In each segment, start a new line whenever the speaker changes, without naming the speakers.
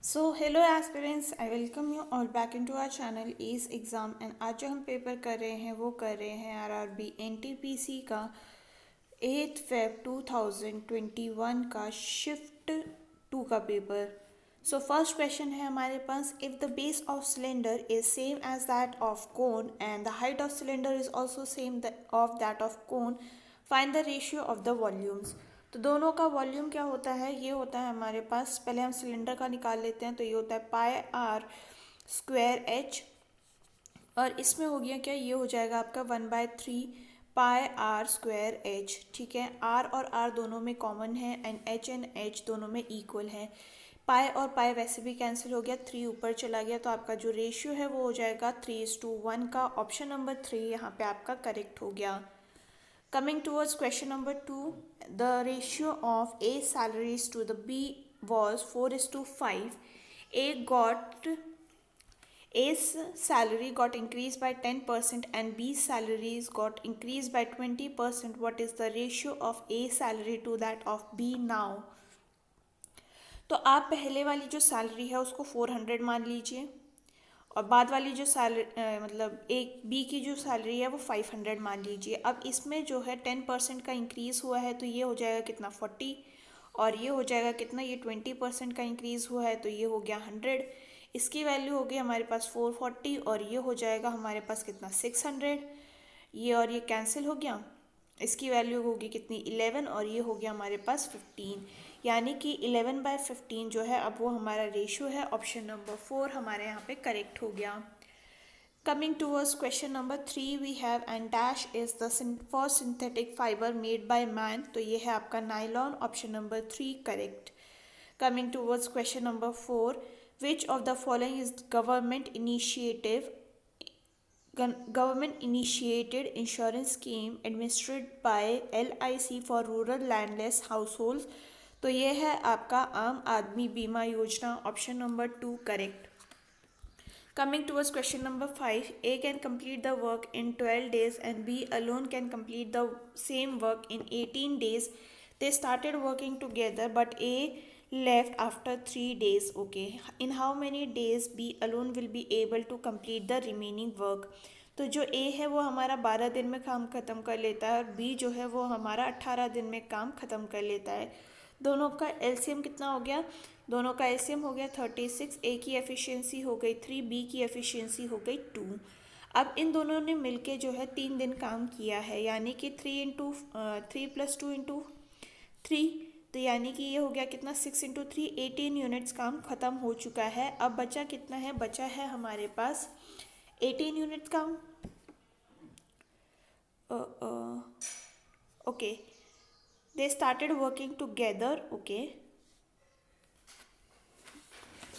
So hello aspirants, I welcome you all back into our channel easy exam. And आज जो हम paper कर रहे हैं वो कर रहे हैं आरआरबी एनटीपीसी का 8 फेब 2021 का शिफ्ट 2 का पेपर। सो फर्स्ट क्वेश्चन है हमारे पास, if the base of cylinder is same as that of cone and the height of cylinder is also same of that of cone, find the ratio of the volumes. तो दोनों का volume क्या होता है, ये होता है हमारे पास, पहले हम सिलेंडर का निकाल लेते हैं। तो ये होता है पाई आर स्क्वायर एच, और इसमें हो गया क्या, ये हो जाएगा आपका 1/3 पाई आर स्क्वायर एच। ठीक है, आर और आर दोनों में कॉमन है एंड एच दोनों में इक्वल है। पाई और पाई वैसे भी कैंसिल हो गया, 3 ऊपर चला गया, तो आपका जो रेशियो है वो हो जाएगा 3:1 का। ऑप्शन नंबर 3 यहाँ पे आपका करेक्ट हो गया। Coming towards question number 2, the ratio of A salaries to the B was 4:5. A got A's salary got increased by 10% and B's salaries got increased by 20%. What is the ratio of A salary to that of B now? तो आप पहले वाली जो salary है उसको 400 मान लीजिए, और बाद वाली जो सैलरी मतलब एक बी की जो सैलरी है वो 500 मान लीजिए। अब इसमें जो है 10% का इंक्रीज़ हुआ है, तो ये हो जाएगा कितना 40, और ये हो जाएगा कितना, ये 20% का इंक्रीज़ हुआ है, तो ये हो गया 100। इसकी वैल्यू होगी हमारे पास 440, और ये हो जाएगा हमारे पास कितना 600। ये और ये कैंसिल हो गया, इसकी वैल्यू होगी कितनी 11, और ये हो गया हमारे पास 15। यानी कि 11/15 जो है अब वो हमारा रेशियो है। ऑप्शन नंबर 4 हमारे यहाँ पे करेक्ट हो गया। Coming towards question number 3, we have and dash is the first synthetic fiber made by man. तो ये है आपका nylon. Option number 3 correct. Coming towards question number 4, which of the following is government initiated insurance scheme administered by LIC for rural landless households? तो ये है आपका आम आदमी बीमा योजना। Option number 2 correct. Coming towards question number 5, A can complete the work in 12 days and B alone can complete the same work in 18 days. They started working together but A left after 3 days. Okay, in how many days B alone will be able to complete the remaining work? तो जो A है वो हमारा 12 दिन में काम ख़त्म कर लेता है, और B जो है वो हमारा 18 दिन में काम ख़त्म कर लेता है। दोनों का एलसीएम कितना हो गया, दोनों का एलसीएम हो गया 36। ए की एफिशिएंसी हो गई 3, बी की एफिशिएंसी हो गई 2। अब इन दोनों ने मिलके जो है 3 दिन काम किया है, यानी कि 3 + 2 × 3, तो यानी कि ये हो गया कितना 6 × 3, 18 यूनिट्स काम ख़त्म हो चुका है। अब बचा कितना है, बचा है हमारे पास 18 यूनिट्स काम। Okay, they started working together. Okay,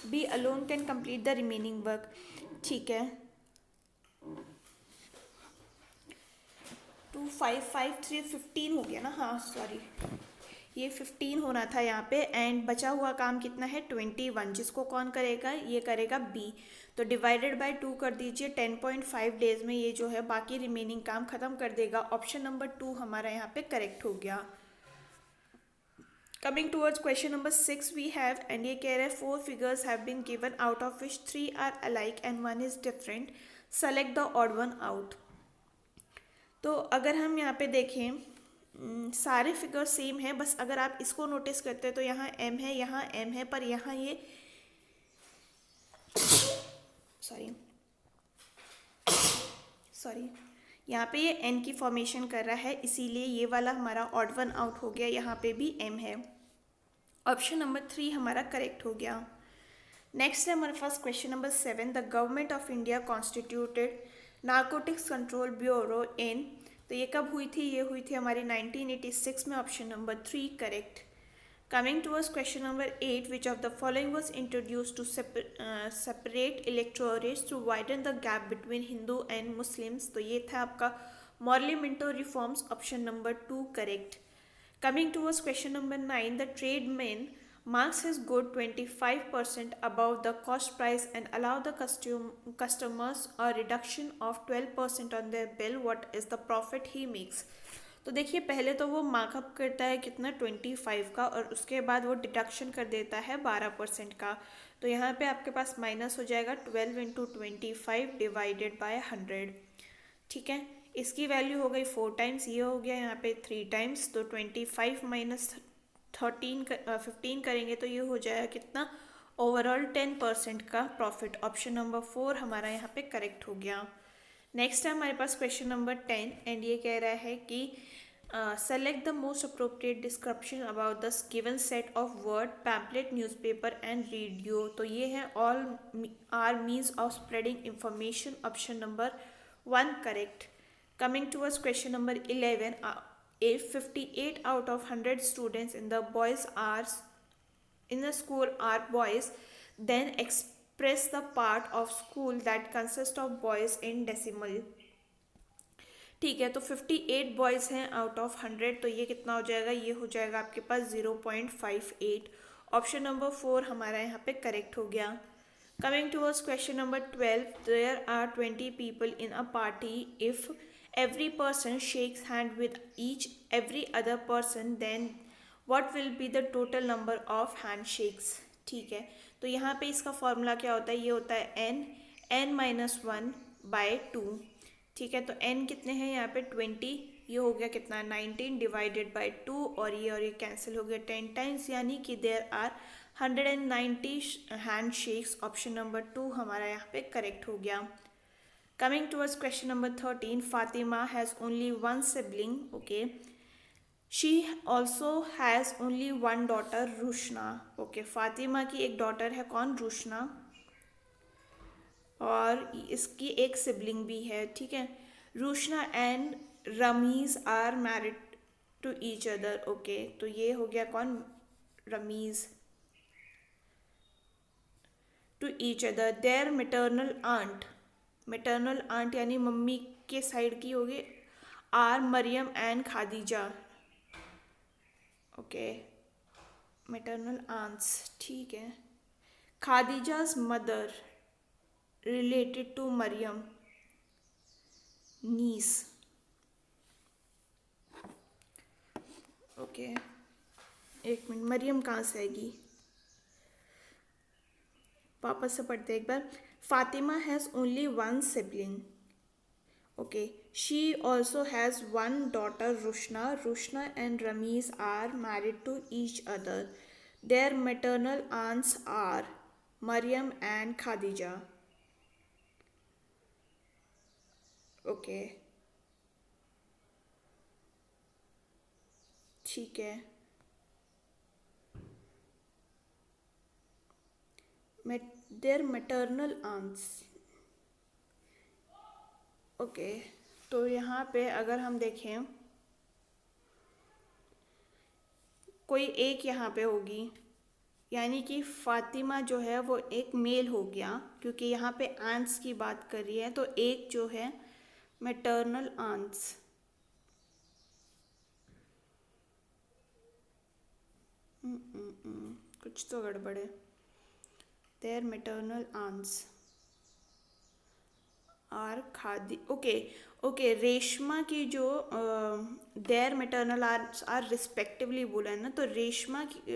B alone can complete the remaining work. ठीक है, 2 5 5 3 15 हो गया ना, हाँ सॉरी, ये 15 होना था यहाँ पे। एंड बचा हुआ काम कितना है 21, जिसको कौन करेगा, ये करेगा बी। तो डिवाइडेड बाय 2 कर दीजिए, 10.5 डेज में ये जो है बाकी रिमेनिंग काम ख़त्म कर देगा। ऑप्शन नंबर 2 हमारा यहाँ पे करेक्ट हो गया। Coming towards question number 6, we have, and ये कह रहे हैं 4 figures have been given out of which 3 are alike and 1 is different. Select the odd one out. तो अगर हम यहाँ पे देखें, सारे फिगर सेम है, बस अगर आप इसको नोटिस करते हैं तो यहाँ m है, यहाँ m है, पर यहाँ ये सॉरी यहाँ पे ये n की फॉर्मेशन कर रहा है, इसीलिए ये वाला हमारा ऑड वन आउट हो गया। यहाँ पे भी m है। ऑप्शन नंबर 3 हमारा करेक्ट हो गया। नेक्स्ट है हमारे पास question number 7, the government of India constituted narcotics control bureau in, तो ये कब हुई थी, ये हुई थी हमारी 1986 में। Option number 3 correct. Coming towards question number 8, which of the following was introduced to separate electorates to widen the gap between Hindu and Muslims, तो ये था आपका Morley Minto reforms. Option number 2 correct. Coming towards question number 9, the tradesman marks his good 25% above the cost price and allow the customers a reduction of 12% on their bill. What is the profit he makes? तो देखिए पहले तो वो markup करता है कितना 25 का, और उसके बाद वो डिडक्शन कर देता है 12% का। तो यहाँ पे आपके पास माइनस हो जाएगा 12 इंटू 25 डिवाइडेड बाय 100। ठीक है, इसकी वैल्यू हो गई 4 टाइम्स, ये हो गया यहाँ पे 3 टाइम्स। तो 25 माइनस 15 करेंगे तो ये हो जाएगा कितना, ओवरऑल 10% का प्रॉफिट। ऑप्शन नंबर 4 हमारा यहाँ पे करेक्ट हो गया। नेक्स्ट है हमारे पास क्वेश्चन नंबर 10, एंड ये कह रहा है कि select the most appropriate description about the given set of word, pamphlet, newspaper and radio. तो ये है all are means of spreading information. Option number 1 correct. Coming towards question number 11, if 58 out of 100 students in the school are boys, then express the part of school that consists of boys in decimal। ठीक है, तो 58 boys हैं out of 100, तो ये कितना हो जाएगा, ये हो जाएगा आपके पास 0.58। ऑप्शन नंबर 4 हमारा यहाँ पे करेक्ट हो गया। Coming towards question number 12, there are 20 people in a party. If every person shakes hand with every other person, then what will be the total number of handshakes? ठीक है, तो यहाँ पे इसका फॉर्मूला क्या होता है, ये होता है n-1/2। ठीक है, तो n कितने हैं यहाँ पे 20, ये हो गया कितना 19 डिवाइडेड बाई 2, और ये कैंसिल हो गया 10 टाइम्स, यानी कि there are 190 handshakes. Option number 2 हमारा यहाँ पे करेक्ट हो गया। Coming towards question number 13, Fatima has only one sibling, okay, she also has only one daughter Rushna. Okay, Fatima की एक डॉटर है, कौन, रुशना, और इसकी एक सिबलिंग भी है। ठीक है, Rushna and Rameez are married to each other. Okay, तो ये हो गया कौन, Rameez, to each other. Their maternal aunt यानी मम्मी के साइड की होगी, are Mariam and Khadija. Okay, maternal aunts, ठीक है। Khadija's mother related to Mariam, nice. Okay, एक मिनट, मरियम कहाँ से आएगी, वापस से पढ़ते एक बार। Fatima has only one sibling, okay, she also has one daughter Rushna, Rushna and Rameez are married to each other. Their maternal aunts are Mariam and Khadija. Okay, ठीक है, देयर मैटरनल आंट्स। ओके, तो यहाँ पे अगर हम देखें, कोई एक यहाँ पे होगी, यानी कि फातिमा जो है वो एक मेल हो गया, क्योंकि यहाँ पे आंट्स की बात कर रही है, तो एक जो है मैटरनल आंट्स। कुछ तो गड़बड़ है। Their maternal aunts are khadi, okay, Reshma की जो their maternal aunts are respectively बोला है ना, तो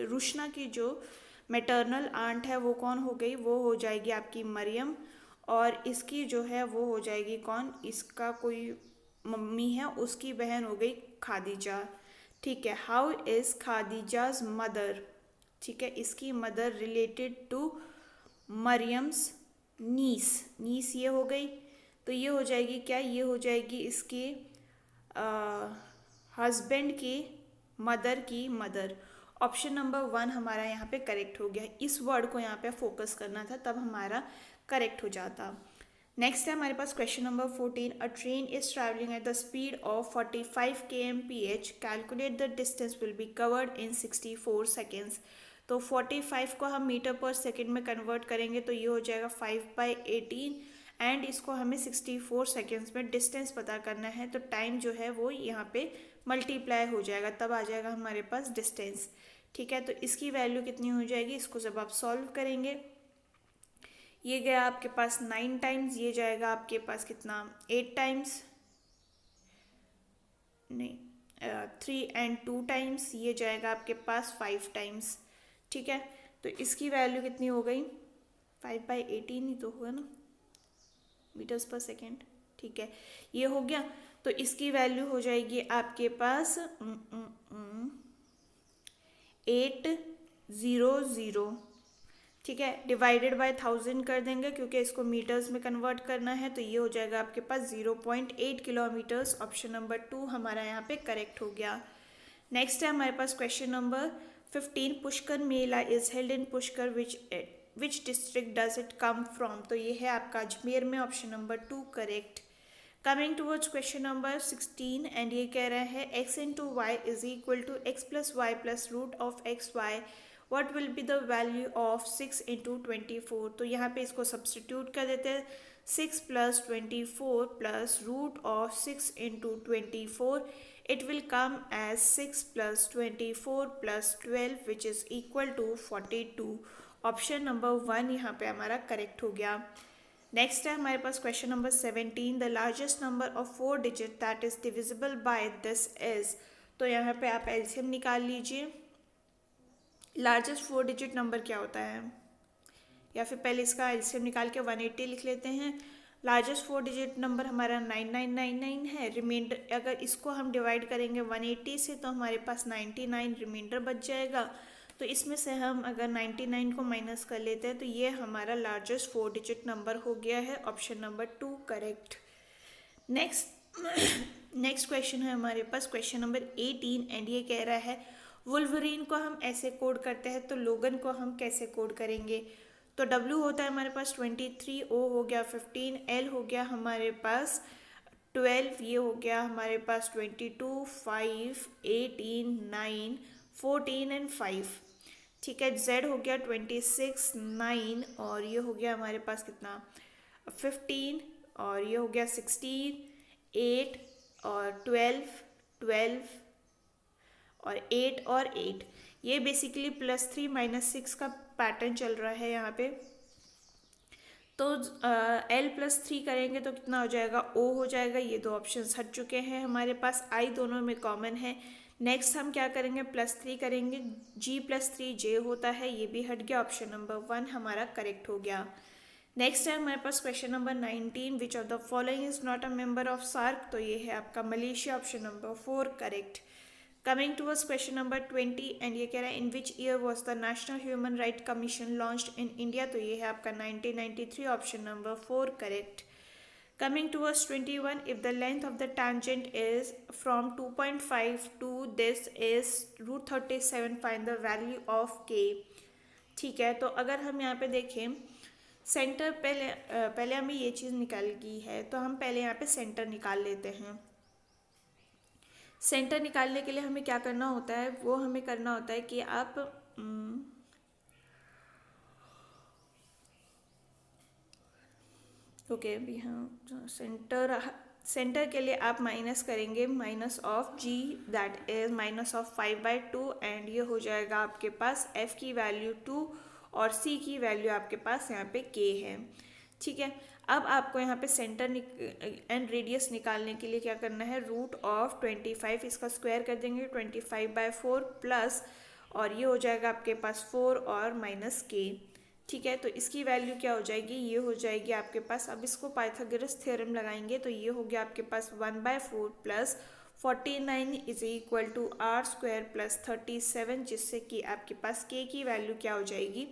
रुशना की जो मैटरनल आंट है वो कौन हो गई, वो हो जाएगी आपकी मरियम, और इसकी जो है वो हो जाएगी कौन, इसका कोई मम्मी है, उसकी बहन हो गई खादीजा। ठीक है, हाउ इज़ खादीजाज मदर, ठीक है, इसकी मदर रिलेटेड टू मरियम्स नीस ये हो गई। तो ये हो जाएगी क्या, ये हो जाएगी इसके हस्बैंड की मदर। ऑप्शन नंबर 1 हमारा यहाँ पे करेक्ट हो गया। इस वर्ड को यहाँ पे फोकस करना था, तब हमारा करेक्ट हो जाता। नेक्स्ट है हमारे पास question number 14, a train is travelling at the speed of 45 kmph, calculate the distance will be covered in 64 seconds. तो 45 को हम मीटर पर सेकेंड में कन्वर्ट करेंगे, तो ये हो जाएगा 5/18, एंड इसको हमें 64 सेकेंड्स में डिस्टेंस पता करना है, तो टाइम जो है वो यहाँ पे मल्टीप्लाई हो जाएगा, तब आ जाएगा हमारे पास डिस्टेंस। ठीक है, तो इसकी वैल्यू कितनी हो जाएगी, इसको जब आप सॉल्व करेंगे, ये गया आपके पास 9 टाइम्स, ये जाएगा आपके पास कितना 8 टाइम्स, नहीं 3 एंड 2 टाइम्स, ये जाएगा आपके पास 5 टाइम्स। ठीक है, तो इसकी वैल्यू कितनी हो गई, 5/18 ही तो होगा ना मीटर्स पर सेकेंड। ठीक है, ये हो गया। तो इसकी वैल्यू हो जाएगी आपके पास 800। ठीक है, डिवाइडेड बाय 1000 कर देंगे क्योंकि इसको मीटर्स में कन्वर्ट करना है, तो ये हो जाएगा आपके पास 0.8 किलोमीटर्स। ऑप्शन नंबर 2 हमारा यहाँ पे करेक्ट हो गया। नेक्स्ट है हमारे पास question number 15। Pushkar Mela is held in Pushkar, which district does it come from, तो ये है आपका अजमेर में। Option number 2 correct. Coming towards question number 16 and ये कह रहा है x into y is equal to x plus y plus root of x y, what will be the value of 6 into 24। तो यहाँ पे इसको सब्सटीट्यूट कर देते हैं, 6 plus 24 plus root of 6 into 24, it will come as 6 plus 24 plus 12 which is equal to 42। Option number 1 यहाँ पे हमारा करेक्ट हो गया। नेक्स्ट है हमारे पास question number 17। The largest number of 4 digit that is divisible by this is, तो यहाँ पे आप एलसीएम निकाल लीजिए। लार्जेस्ट 4 डिजिट नंबर क्या होता है, या फिर पहले इसका एलसीएम निकाल के 180 लिख लेते हैं। लार्जेस्ट 4 डिजिट नंबर हमारा 9999 है। रिमाइंडर अगर इसको हम डिवाइड करेंगे 180 से तो हमारे पास 99 रिमाइंडर बच जाएगा। तो इसमें से हम अगर 99 को माइनस कर लेते हैं तो ये हमारा लार्जेस्ट 4 डिजिट नंबर हो गया है। Option number 2 correct. Next question है हमारे पास क्वेश्चन नंबर 18 एंड ये कह रहा है वुल्वरीन को हम ऐसे कोड करते हैं तो लोगन को हम कैसे कोड करेंगे। तो W होता है हमारे पास 23, O हो गया 15, L हो गया हमारे पास 12, ये हो गया हमारे पास 22, 5, 18, 9, 14 एंड 5। ठीक है, Z हो गया 26, 9 और ये हो गया हमारे पास कितना 15 और ये हो गया 16, 8 और 12 और 8 और 8। ये बेसिकली +3 -6 का पैटर्न चल रहा है यहाँ पे। तो L+3 करेंगे तो कितना हो जाएगा, O हो जाएगा। ये दो ऑप्शंस हट चुके हैं हमारे पास, I दोनों में कॉमन है। नेक्स्ट हम क्या करेंगे, +3 करेंगे, G+3J होता है, ये भी हट गया। ऑप्शन नंबर 1 हमारा करेक्ट हो गया। नेक्स्ट है हमारे पास question number 19। Which of the following is not a member of SAARC, तो ये है आपका Malaysia. Option number 4 correct. Coming towards question number 20 and ये कह रहा है in which year was the national human right commission launched in India, तो ये है आपका 1993। Option number 4 correct. Coming towards 21 if the length of the tangent is from 2.5 to this is √37, find the value of k। ठीक है, तो अगर हम यहाँ पे देखें सेंटर, पहले हमें ये चीज़ निकालनी है तो हम पहले यहाँ पे सेंटर निकाल लेते हैं। सेंटर निकालने के लिए हमें क्या करना होता है, वो हमें करना होता है कि आप ओके अभी हाँ सेंटर के लिए आप माइनस करेंगे minus of g that is -5/2 and ये हो जाएगा आपके पास f की वैल्यू 2 और c की वैल्यू आपके पास यहाँ पे k है। ठीक है, अब आपको यहाँ पे सेंटर एंड रेडियस निकालने के लिए क्या करना है, √25 इसका स्क्वायर कर देंगे 25/4 प्लस और ये हो जाएगा आपके पास 4 और -k। ठीक है, तो इसकी वैल्यू क्या हो जाएगी, ये हो जाएगी आपके पास, अब इसको पाइथागोरस थ्योरम लगाएंगे तो ये हो गया आपके पास 1/4 plus 49 is equal to r² plus 37, जिससे कि आपके पास k की वैल्यू क्या हो जाएगी,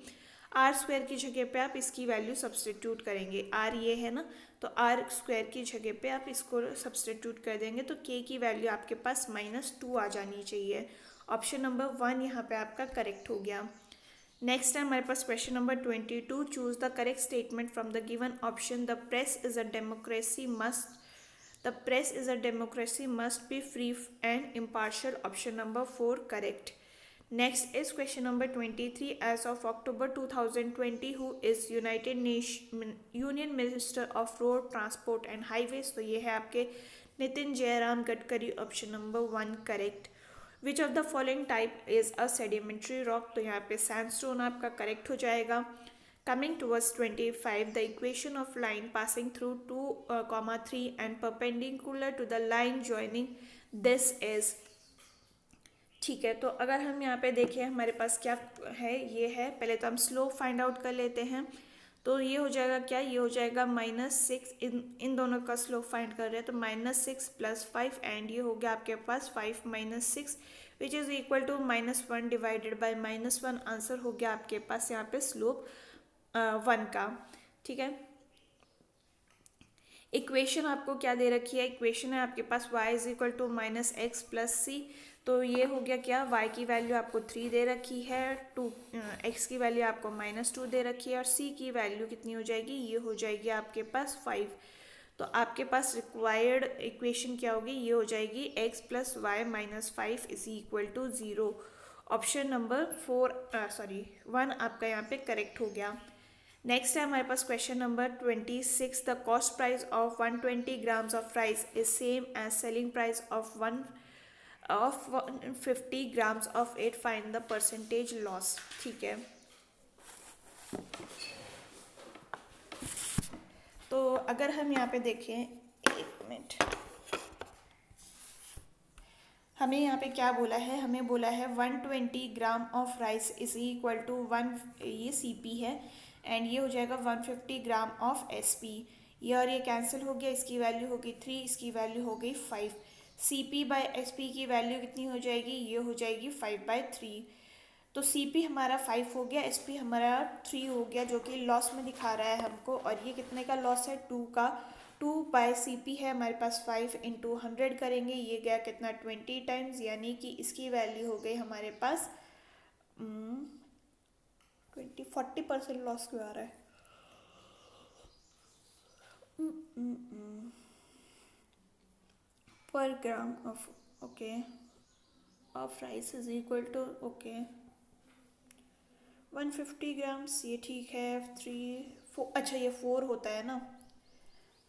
r² की जगह पे आप इसकी वैल्यू सब्सटीट्यूट करेंगे। r ये है ना, तो r² की जगह पे आप इसको सब्सटीट्यूट कर देंगे तो k की वैल्यू आपके पास -2 आ जानी चाहिए। ऑप्शन नंबर 1 यहाँ पे आपका करेक्ट हो गया। नेक्स्ट है हमारे पास question number 22। Choose the correct statement from the given option. The press is a democracy must be free and impartial। Option number 4 correct. Next is question number 23. As of October 2020, who is Union Minister of Road Transport and Highways? तो ये है आपके Nitin Jairam Gadkari. Option number 1 correct. Which of the following type is a sedimentary rock? तो यहाँ पे sandstone आपका correct हो जाएगा। Coming towards 25, the equation of line passing through 2, 3 and perpendicular to the line joining this is, ठीक है, तो अगर हम यहाँ पे देखें हमारे पास क्या है, ये है, पहले तो हम स्लोप फाइंड आउट कर लेते हैं। तो ये हो जाएगा क्या, ये हो जाएगा -6, इन दोनों का स्लोप फाइंड कर रहे हैं तो -6 + 5 एंड ये हो गया आपके पास 5 - 6 which is equal to -1 divided by -1। Answer हो गया आपके पास यहाँ पे स्लोप 1 का। ठीक है, इक्वेशन आपको क्या दे रखी है, इक्वेशन है आपके पास y is equal to -x + c। तो ये हो गया क्या, y की वैल्यू आपको 3 दे रखी है, x की वैल्यू आपको -2 दे रखी है और c की वैल्यू कितनी हो जाएगी, ये हो जाएगी आपके पास 5। तो आपके पास रिक्वायर्ड इक्वेशन क्या होगी, ये हो जाएगी x + y - 5 is equal to 0। Option number 1 आपका यहाँ पे करेक्ट हो गया। नेक्स्ट है हमारे पास question number 26। The cost price of 120 grams of rice is same as selling price of 150 grams of it, find the percentage loss. ठीक है, तो अगर हम यहाँ पे देखें, एक मिनट, हमें यहाँ पे क्या बोला है, हमें बोला है 120 gram of rice is equal to 1, ये CP है, एंड ये हो जाएगा 150 ग्राम ऑफ SP। ये और ये कैंसिल हो गया, इसकी वैल्यू होगी 3, इसकी वैल्यू हो गई 5। CP/SP की वैल्यू कितनी हो जाएगी, ये हो जाएगी 5/3। तो CP हमारा 5 हो गया, SP हमारा 3 हो गया, जो कि लॉस में दिखा रहा है हमको। और ये कितने का लॉस है, 2 का। 2/CP है हमारे पास 5 × 100 करेंगे, ये गया कितना 20 टाइम्स, यानी कि इसकी वैल्यू हो गई हमारे पास 40% लॉस क्यों आ रहा है, per gram of, okay, of rice is equal to, okay, 150 grams, ये ठीक है। 3 4, अच्छा ये 4 होता है ना,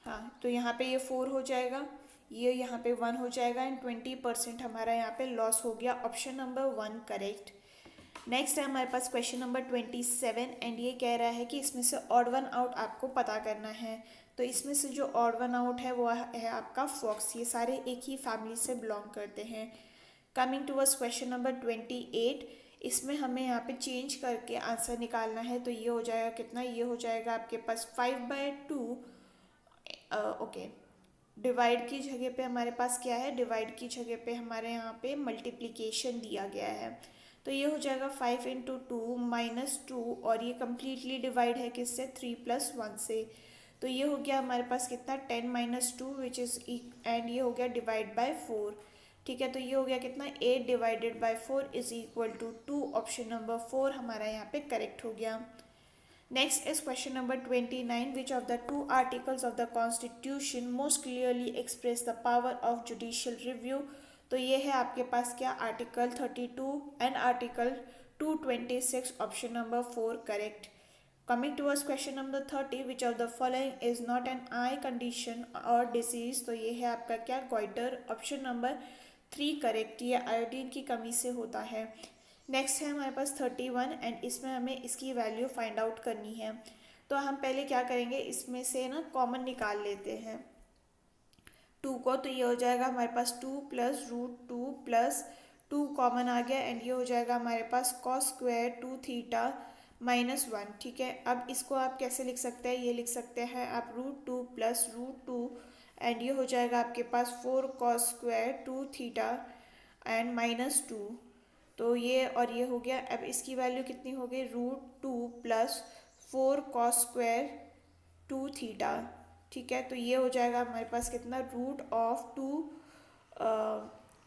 हाँ, तो यहाँ पे ये 4 हो जाएगा, ये यहाँ पे 1 हो जाएगा, एंड 20% हमारा यहाँ पे लॉस हो गया। Option number 1 correct. नेक्स्ट है हमारे पास क्वेश्चन नंबर 27, एंड ये कह रहा है कि इसमें से ऑड वन आउट आपको पता करना है। तो इसमें से जो ऑड वन आउट है वो है आपका फॉक्स, ये सारे एक ही फैमिली से बिलोंग करते हैं। कमिंग टूवर्ड्स क्वेश्चन नंबर 28, इसमें हमें यहाँ पे चेंज करके आंसर निकालना है। तो ये हो जाएगा कितना, ये हो जाएगा आपके पास 5/2, ओके। डिवाइड की जगह पे हमारे पास क्या है, डिवाइड की जगह पे हमारे यहाँ पे मल्टीप्लिकेशन दिया गया है। तो ये हो जाएगा 5 × 2 -2, और ये कम्प्लीटली डिवाइड है किससे, 3 + 1 से। तो ये हो गया हमारे पास कितना, 10 - 2 विच इज़, एंड ये हो गया डिवाइड बाय 4। ठीक है, तो ये हो गया कितना, 8 divided by 4 is equal to 2। Option number 4 हमारा यहाँ पे करेक्ट हो गया। Next is question number 29. Which of the two articles of the Constitution most clearly express the power of judicial review? तो ये है आपके पास क्या, article 32 and article 226। Option number 4 correct. Coming towards question number 30, which of the following is not an eye condition or disease? तो ये है आपका क्या, गोइटर। ऑप्शन नंबर 3 करेक्ट, ये आयोडीन की कमी से होता है। नेक्स्ट है हमारे पास 31, एंड इसमें हमें इसकी वैल्यू फाइंड आउट करनी है। तो हम पहले क्या करेंगे, इसमें से ना कॉमन निकाल लेते हैं 2 को। तो ये हो जाएगा हमारे पास 2 + √2 + 2 कॉमन आ गया, एंड ये हो जाएगा हमारे पास cos² 2θ -1। ठीक है, अब इसको आप कैसे लिख सकते हैं, ये लिख सकते हैं आप √2 + √2, एंड ये हो जाएगा आपके पास 4 cos² 2θ एंड -2। तो ये और ये हो गया। अब इसकी वैल्यू कितनी हो गई, √2 + 4 cos² 2θ। ठीक है, तो ये हो जाएगा हमारे पास कितना, √2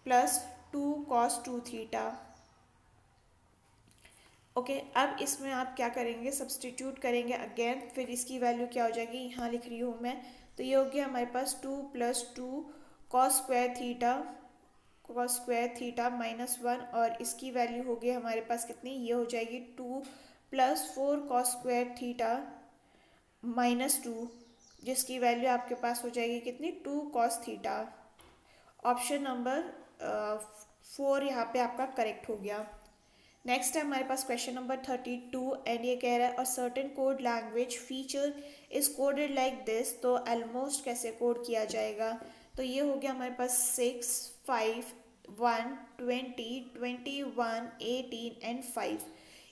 + 2 cos 2θ। ओके, अब इसमें आप क्या करेंगे, सब्सटीट्यूट करेंगे अगेन, फिर इसकी वैल्यू क्या हो जाएगी, यहाँ लिख रही हूँ मैं। तो ये हो गया हमारे पास 2 + 2 cos² θ -1, और इसकी वैल्यू हो गई हमारे पास कितनी, ये हो जाएगी 2 + 4 cos² θ -2, जिसकी वैल्यू आपके पास हो जाएगी कितनी, 2 cos θ। ऑप्शन नंबर 4 यहाँ पे आपका करेक्ट हो गया। नेक्स्ट है हमारे पास क्वेश्चन नंबर 32, एंड ये कह रहा है a certain code language feature is coded like this. तो ऑलमोस्ट कैसे कोड किया जाएगा, तो ये हो गया हमारे पास 6 5 1, 20, 21, 18 एंड 5।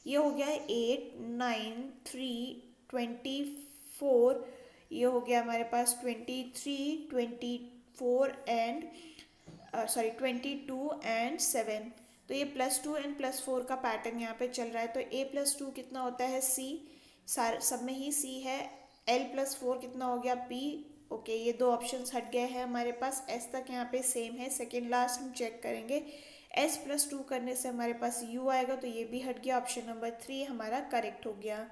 ये हो गया 8, 9, 3, 24। ये हो गया हमारे पास 23, 24 एंड 22 एंड 7। तो ये +2 एंड +4 का पैटर्न यहाँ पे चल रहा है। तो a+2 कितना होता है c, सारे सब में ही c है। l+4 कितना हो गया p। ओके, ये दो ऑप्शंस हट गए हैं हमारे पास। s तक यहाँ पे सेम है। सेकेंड लास्ट हम चेक करेंगे। s+2 करने से हमारे पास u आएगा, तो ये भी हट गया। ऑप्शन नंबर 3 हमारा करेक्ट हो गया।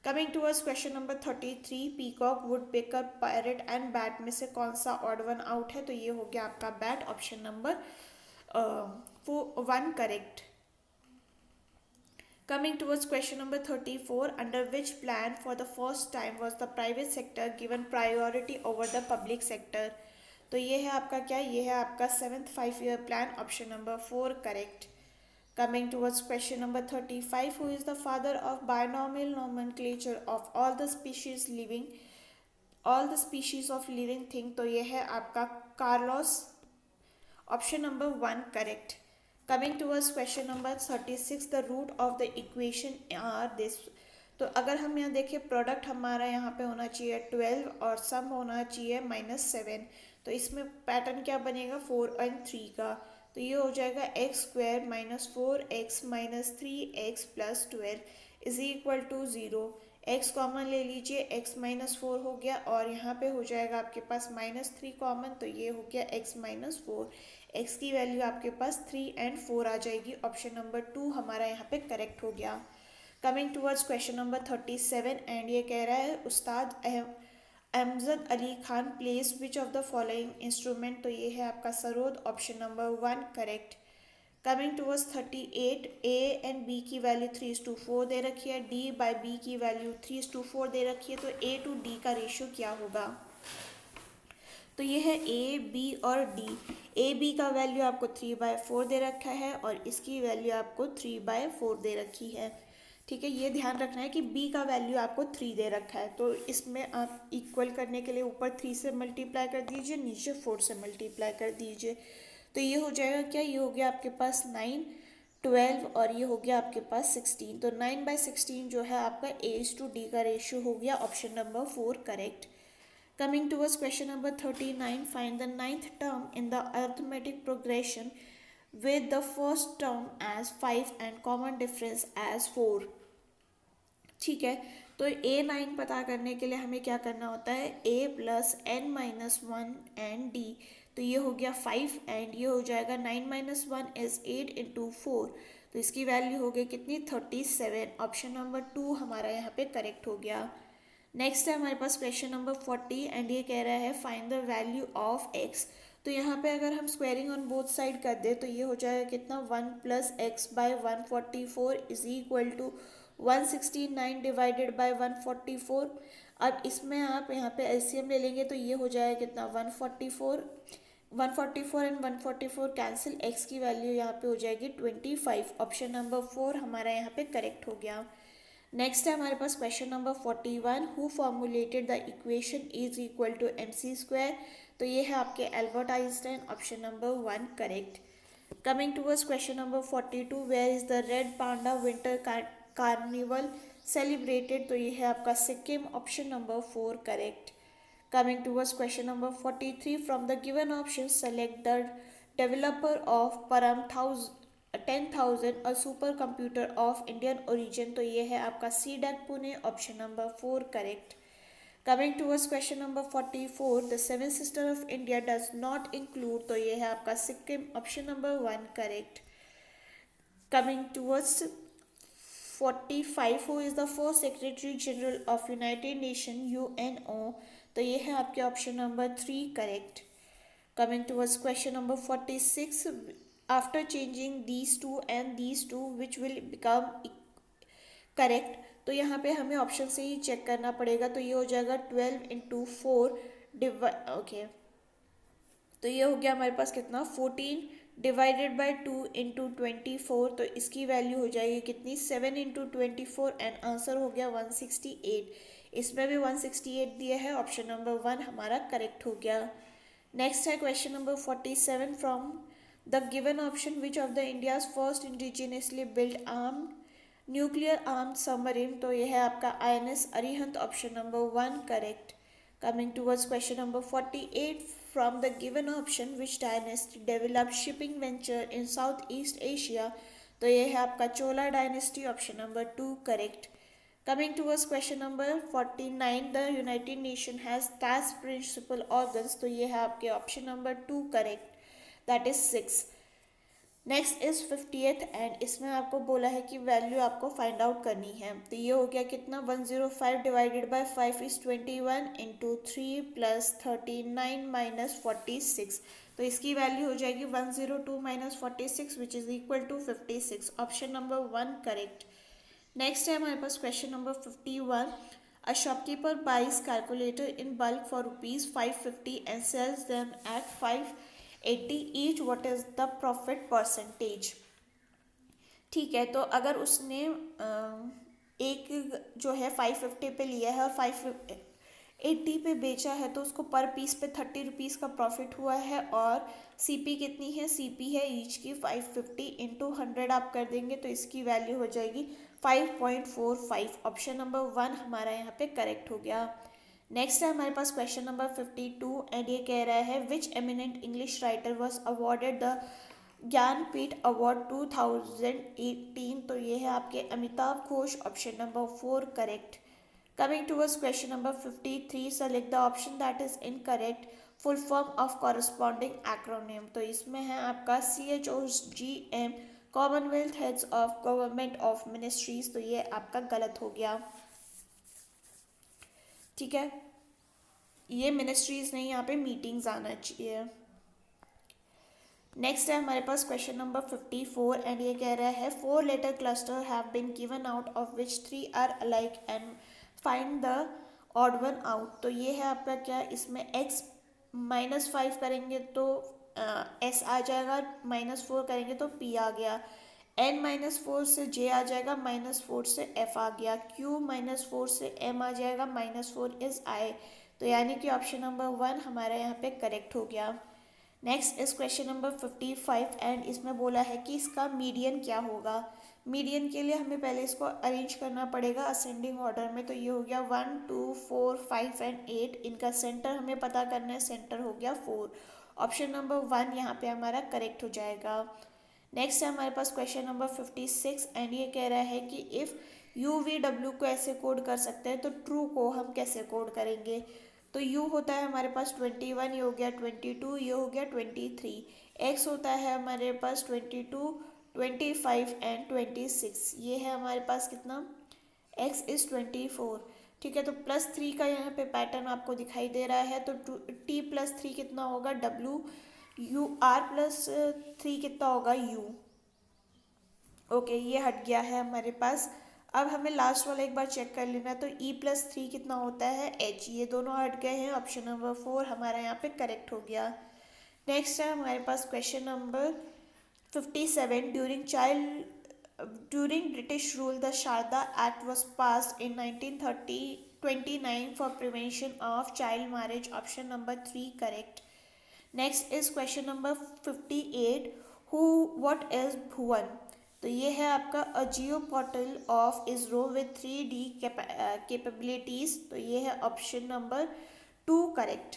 Coming towards question number 33, peacock, would picker, parrot and bat में से कौन सा ऑड वन आउट है? तो ये हो गया आपका bat, option number 1 correct. Coming towards question number 34, under which plan for the first time was the private sector given priority over the public sector? तो ये है आपका क्या, ये है आपका 7th 5-year plan, option number 4 correct. Coming towards question number 35, who is the father of binomial nomenclature of all the species of living thing? तो ये है आपका कार्लोस, option number 1 correct. Coming towards question number 36, the root of the equation are this. तो अगर हम यहाँ देखें, प्रोडक्ट हमारा यहाँ पे होना चाहिए 12 और सम होना चाहिए -7। तो इसमें पैटर्न क्या बनेगा, 4 और 3 का। तो ये हो जाएगा x² -4x -3x + 12 is equal to 0। x common ले लीजिए, x -4 हो गया, और यहाँ पे हो जाएगा आपके पास -3 कॉमन, तो ये हो गया x -4। x की वैल्यू आपके पास 3 एंड 4 आ जाएगी। ऑप्शन नंबर 2 हमारा यहाँ पे करेक्ट हो गया। Coming towards question number 37, and ये कह रहा है Ustad Ahmad Ali Khan plays which of the following instrument? तो ये है आपका sarod, option number 1 correct. Coming towards 38, A and B की वैल्यू 3:4 दे रखी है, डी बाई बी की वैल्यू 3:4 दे रखी है। तो ए टू डी का रेशियो क्या होगा? तो ये है ए, बी और डी। ए बी का वैल्यू आपको 3/4 दे रखा है, और इसकी वैल्यू आपको 3/4 दे रखी है। ठीक है, ये ध्यान रखना है कि बी का वैल्यू आपको 3 दे रखा है। तो इसमें आप इक्वल करने के लिए ऊपर 3 से मल्टीप्लाई कर दीजिए, नीचे 4 से मल्टीप्लाई कर दीजिए। तो ये हो जाएगा क्या, ये हो गया आपके पास 9, 12 और ये हो गया आपके पास 16। तो 9/16 जो है आपका A:D का रेशियो हो गया। Option number 4 correct. Coming towards question number 39, find the ninth term in the arithmetic progression with the first term as 5 and common difference as 4। ठीक है, तो A9 पता करने के लिए हमें क्या करना होता है, A + n-1 एंड D। तो ये हो गया 5 एंड ये हो जाएगा 9 - 1 इज 8 × 4। तो इसकी वैल्यू हो गई कितनी, 37। ऑप्शन नंबर 2 हमारा यहाँ पे करेक्ट हो गया। नेक्स्ट है हमारे पास क्वेश्चन नंबर 40, एंड ये कह रहा है find the value of x। तो यहाँ पे अगर हम स्क्वायरिंग ऑन बोथ साइड कर दे तो ये हो जाएगा कितना, 1 + x/144 is equal to 169 divided by 144। अब इसमें आप यहाँ पे एलसीएम ले लेंगे तो ये हो जाएगा कितना, 144 एंड 144 कैंसिल, x की वैल्यू यहाँ पे हो जाएगी 25। ऑप्शन नंबर 4 हमारा यहाँ पे करेक्ट हो गया। नेक्स्ट है हमारे पास question number 41, who formulated the equation is equal to mc²। तो ये है आपके Albert Einstein, option number 1 correct. Coming towards question number 42, where is the red panda winter carnival celebrated? तो ये है आपका Sikkim, option number 4 correct. Coming towards question number 43, from the given option select the developer of Param 10,000 a supercomputer of Indian origin. तो ये है आपका CDEC Pune, option number 4 correct. Coming towards question number 44, the seven sister of India does not include. तो ये है आपका Sikkim, option number 1 correct. Coming towards 45, who is the first secretary general of United nation UNO? तो ये है आपके option number 3 correct. Coming towards question number 46, after changing these two and these two, which will become correct? तो यहाँ पे हमें option से ही check करना पड़ेगा। तो ये हो जाएगा 12 × 4 ओके, तो ये हो गया हमारे पास कितना, 14 डिवाइडेड बाय 2 × 24। तो इसकी वैल्यू हो जाएगी कितनी, 7 × 24 एंड आंसर हो गया 168। इसमें भी 168 दिया है, ऑप्शन नंबर 1 हमारा करेक्ट हो गया। नेक्स्ट है question number 47, from the given option which of the India's first indigenously build armed nuclear armed submarine, तो यह है आपका INS Arihant, option number 1 correct. Coming towards question number 48, from the given option which dynasty developed shipping venture in Southeast Asia, तो ये है आपका Chola dynasty, option number 2 correct. Coming towards question number 49, the United Nation has task principal organs, तो ये है आपके option number 2 correct, that is 6. Next is 50th and इसमें आपको बोला है कि वैल्यू आपको फाइंड आउट करनी है. तो ये हो गया कितना, 105 divided by 5 is 21 into 3 plus 39 minus 46. तो इसकी वैल्यू हो जाएगी 102 minus 46 which is equal to 56, option number 1 correct. Next है हमारे पास question number 51. A shopkeeper buys calculator in bulk for ₹550 and sells them at 580 each, what is the profit percentage. ठीक है, तो अगर उसने एक जो है 550 पे लिया है और 580 पे बेचा है, तो उसको पर पीस पे 30 रुपीज़ का प्रॉफिट हुआ है. और सीपी कितनी है, सीपी है ईच की 550 इंटू 100 आप कर देंगे तो इसकी वैल्यू हो जाएगी 5.45, ऑप्शन नंबर 1 हमारा यहाँ पे करेक्ट हो गया. नेक्स्ट है हमारे पास क्वेश्चन नंबर 52 एंड ये कह रहा है which eminent English writer was awarded the Jnanpith award 2018, तो ये है आपके Amitav Ghosh, option number 4 correct. Coming towards question number 53, select the option that is incorrect, full form of corresponding acronym, तो इसमें है आपका CHOGM, commonwealth heads of government of ministries, तो ये आपका गलत हो गया. ठीक है, ये मिनिस्ट्रीज नहीं, यहाँ पे मीटिंग्स आना चाहिए. नेक्स्ट है हमारे पास क्वेश्चन नंबर 54 एंड ये कह रहा है 4 letter cluster have been given out of which 3 are alike and find the odd one out. तो ये है आपका क्या, इसमें x -5 करेंगे तो S आ जाएगा, -4 करेंगे तो P आ गया, n-4 से J आ जाएगा, -4 से F आ गया, Q -4 से M आ जाएगा, -4 इज I, तो यानी कि ऑप्शन नंबर 1 हमारा यहाँ पे करेक्ट हो गया. Next is question number 55 and इसमें बोला है कि इसका मीडियन क्या होगा. मीडियन के लिए हमें पहले इसको अरेंज करना पड़ेगा असेंडिंग ऑर्डर में. तो ये हो गया 1 2 4 5 एंड 8, इनका सेंटर हमें पता करना है, सेंटर हो गया 4, ऑप्शन नंबर 1 यहाँ पे हमारा करेक्ट हो जाएगा. नेक्स्ट है हमारे पास क्वेश्चन नंबर 56 एंड ये कह रहा है कि इफ़ UVW को ऐसे कोड कर सकते हैं तो ट्रू को हम कैसे कोड करेंगे. तो U होता है हमारे पास 21, ये हो गया 22, ये हो गया 23, X होता है हमारे पास 22, 25 एंड 26, ये है हमारे पास कितना, X इज़ 24. ठीक है, तो +3 का यहाँ पे पैटर्न आपको दिखाई दे रहा है, तो T +3 कितना होगा W, R +3 कितना होगा U. ओके, ये हट गया है हमारे पास. अब हमें लास्ट वाला एक बार चेक कर लेना, तो E +3 कितना होता है H, ये दोनों हट गए हैं, ऑप्शन नंबर 4 हमारा यहाँ पे करेक्ट हो गया. नेक्स्ट है हमारे पास question number 57. During British rule the Sharda act was passed in 1929 for prevention of child marriage, option number 3 correct. Next is question number 58. What is Bhuvan, तो ये है आपका a geo portal of ISRO with 3D capabilities, तो ये है option number 2 correct.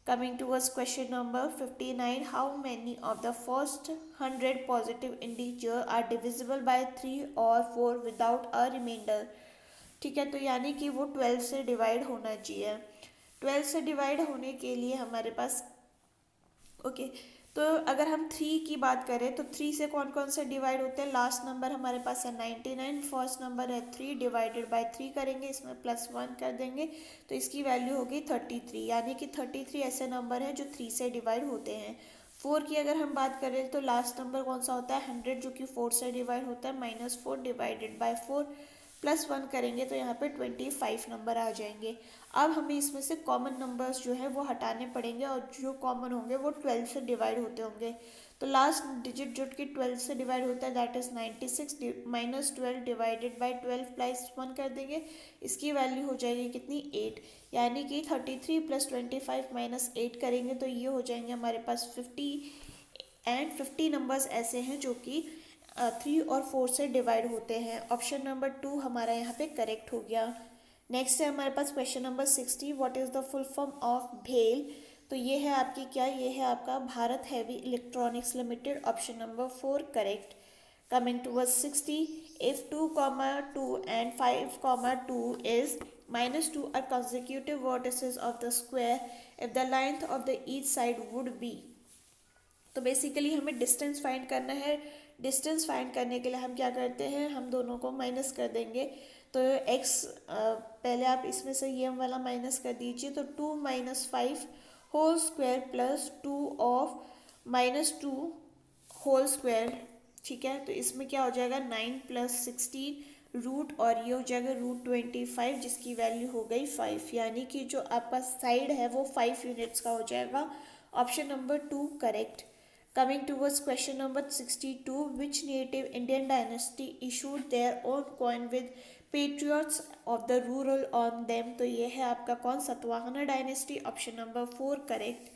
Coming towards question number 59. How many of the first 100 positive integer are divisible bye 3 और 4 without a reminder. ठीक है, तो यानी कि वो 12 से डिवाइड होना चाहिए. 12 से डिवाइड होने के लिए हमारे पास ओके, तो अगर हम 3 की बात करें तो 3 से कौन कौन से डिवाइड होते हैं, लास्ट नंबर हमारे पास है 99, फर्स्ट नंबर है 3, डिवाइडेड बाय 3 करेंगे, इसमें +1 कर देंगे तो इसकी वैल्यू होगी 33, यानी कि 33 ऐसे नंबर हैं जो 3 से डिवाइड होते हैं. 4 की अगर हम बात करें तो लास्ट नंबर कौन सा होता है 100, जो कि 4 से डिवाइड होता है, -4 डिवाइडेड बाय 4 +1 करेंगे तो यहाँ पे 25 नंबर आ जाएंगे. अब हमें इसमें से कॉमन नंबर्स जो है वो हटाने पड़ेंगे और जो कॉमन होंगे वो 12 से डिवाइड होते होंगे. तो लास्ट डिजिट जो कि 12 से डिवाइड होता है दैट इज़ 96, -12 डिवाइडेड बाय 12 +1 कर देंगे, इसकी वैल्यू हो जाएगी कितनी 8, यानी कि 33 + 25 -8 करेंगे तो ये हो जाएंगे हमारे पास एंड 50 नंबर्स ऐसे हैं जो कि 3 और 4 से डिवाइड होते हैं। ऑप्शन नंबर 2 हमारा यहाँ पे करेक्ट हो गया। नेक्स्ट है हमारे पास question number 60, what is the full form of भेल। तो ये है आपकी क्या, ये है आपका Bharat heavy electronics limited. Option number 4 correct. Coming towards 60, if 2 comma 2 and 5 comma 2 is minus 2 are consecutive vertices of the square, if the length of the each side would be। तो बेसिकली हमें डिस्टेंस फाइंड करना है। Distance find करने के लिए हम क्या करते हैं, हम दोनों को माइनस कर देंगे। तो x पहले आप इसमें से ये वाला माइनस कर दीजिए, तो 2 minus 5 whole square plus 2 of minus 2 whole square. ठीक है, तो इसमें क्या हो जाएगा 9 प्लस 16 रूट, और ये हो जाएगा √25 जिसकी वैल्यू हो गई 5, यानी कि जो आपका साइड है वो 5 यूनिट्स का हो जाएगा। Option number 2 correct. Coming towards question number 62, which native Indian dynasty issued their own coin with patriots of the rural on them। तो ये है आपका कौन, Satavahana dynasty. Option number 4 correct.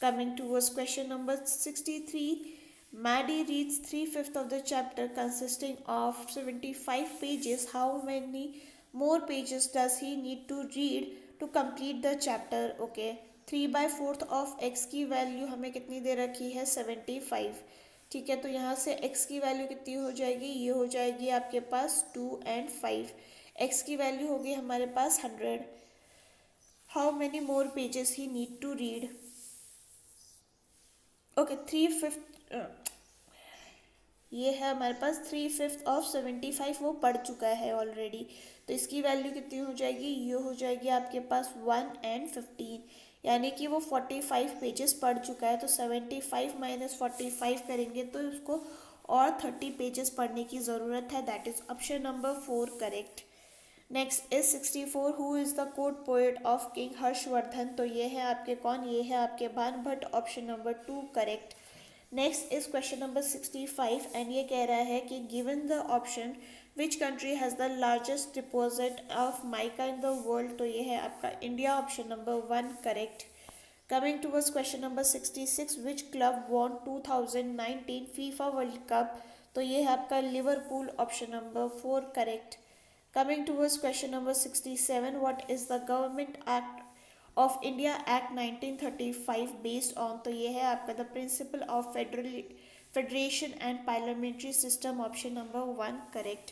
Coming towards question number 63, Maddie reads 3/5 of the chapter consisting of 75 pages. How many more pages does he need to read to complete the chapter? Okay, 3/4 of x की value हमें कितनी दे रखी है, 75। ठीक है, तो यहाँ से x की वैल्यू कितनी हो जाएगी, ये हो जाएगी आपके पास 2 and 5। x की वैल्यू होगी हमारे पास 100। How many more pages he need to read. Okay, 3/5 ये है हमारे पास 3/5 ऑफ 75, वो पढ़ चुका है ऑलरेडी। तो इसकी वैल्यू कितनी हो जाएगी, ये हो जाएगी आपके पास 1 and 15, यानी कि वो 45 पेजेस पढ़ चुका है। तो 75 माइनस 45 करेंगे तो उसको और 30 पेजेस पढ़ने की ज़रूरत है। That is option number 4 correct. Next is 64, who is the court poet of king Harshvardhan. तो ये है आपके कौन, ये है आपके भान Bhatt. Option number 2 correct. Next is question number 65 and ये कह रहा है कि given the option which country has the largest deposit of mica in the world. तो ये है आपका India. Option number 1 correct. Coming towards question number 66, which club won 2019 FIFA world cup. तो ये है आपका Liverpool. Option number 4 correct. Coming towards question number 67, what is the government act of India act 1935 based on. तो ये है आपका the principle of federation and parliamentary system. Option number 1 correct.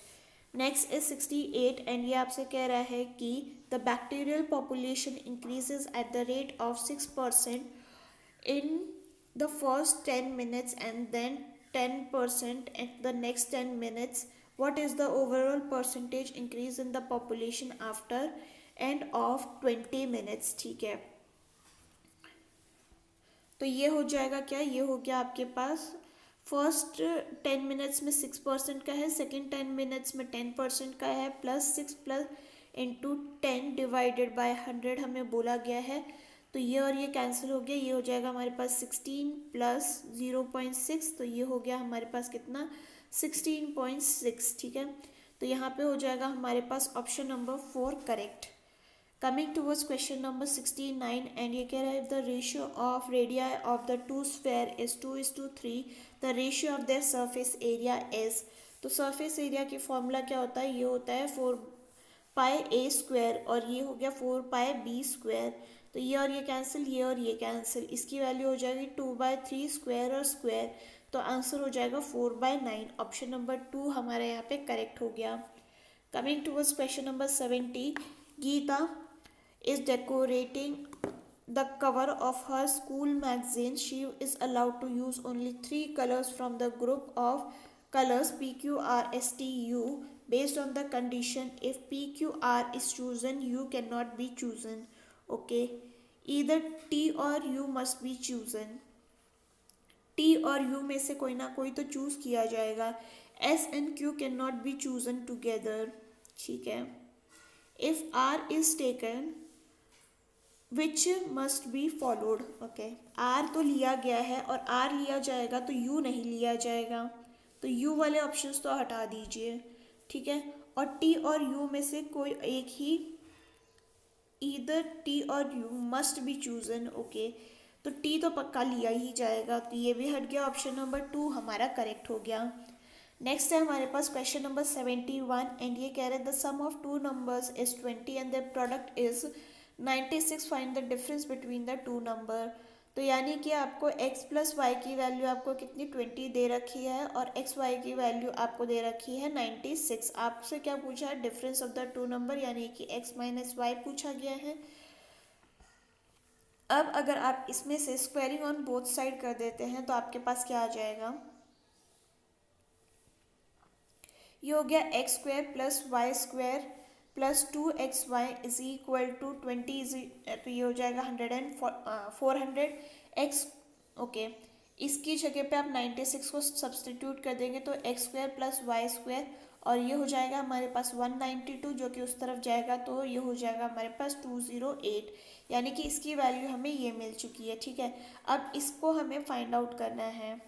Next is 68 and ये आपसे कह रहा है कि the bacterial population increases at the rate of 6% in the first 10 minutes and then 10% at the next 10 minutes। what is the overall percentage increase in the population after end of 20 minutes। ठीक है, तो ये हो जाएगा क्या, ये हो गया आपके पास फर्स्ट 10 मिनट्स में 6% का है, सेकेंड 10 मिनट्स में 10% का है, plus 6 plus into 10 divided by 100 हमें बोला गया है। तो ये और ये कैंसिल हो गया, ये हो जाएगा हमारे पास 16 प्लस 0.6, तो ये हो गया हमारे पास कितना 16.6। ठीक है, तो यहाँ पे हो जाएगा हमारे पास option number 4 correct. Coming towards question number 69 and ये कह रहा है the ratio of radii of the two sphere is 2:3, the ratio of their surface area is. तो सरफेस एरिया की फॉर्मूला क्या होता है, ये होता है 4πa² और ये हो गया 4πb²। तो ये और ये कैंसिल, ये और ये कैंसिल, इसकी वैल्यू हो जाएगी 2/3 स्क्वायर और स्क्वायर। तो आंसर हो जाएगा 4/9। ऑप्शन नंबर 2 हमारे यहाँ पे करेक्ट हो गया। Coming towards question number 70, Gita is decorating the cover of her school magazine. She is allowed to use only 3 colors from the group of colors PQRSTU based on the condition if PQR is chosen U cannot be chosen। okay, either T or U must be chosen। T और U में से कोई ना कोई तो choose किया जाएगा। S and Q cannot be chosen together। ठीक है, if R is taken which must be followed. Okay, R तो लिया गया है और आर लिया जाएगा तो यू नहीं लिया जाएगा, तो यू वाले ऑप्शंस तो हटा दीजिए। ठीक है, और टी और यू में से कोई एक ही, ईदर टी और you must be chosen. Okay, तो टी तो पक्का लिया ही जाएगा, तो ये भी हट गया, ऑप्शन नंबर 2 हमारा करेक्ट हो गया। नेक्स्ट है हमारे पास क्वेश्चन नंबर 71 एंड ये कह रहे हैं the sum of two numbers is 20 and the product is 96, find the difference between the two number. तो यानी कि आपको x प्लस वाई की वैल्यू आपको कितनी 20 दे रखी है और एक्स वाई की वैल्यू आपको दे रखी है 96। आपसे क्या पूछा है, difference of the two number, यानी कि x माइनस वाई पूछा गया है। अब अगर आप इसमें से स्क्वायरिंग ऑन बोथ साइड कर देते हैं तो आपके पास क्या आ जाएगा, ये हो गया X square plus Y square plus 2xy is equal to 20 तो ये हो जाएगा 400 एक्स। ओके, इसकी जगह पे आप 96 को सब्सटीट्यूट कर देंगे तो X square plus Y square और ये हो जाएगा हमारे पास 192 जो कि उस तरफ जाएगा तो ये हो जाएगा हमारे पास 208, यानी कि इसकी वैल्यू हमें ये मिल चुकी है। ठीक है, अब इसको हमें फाइंड आउट करना है,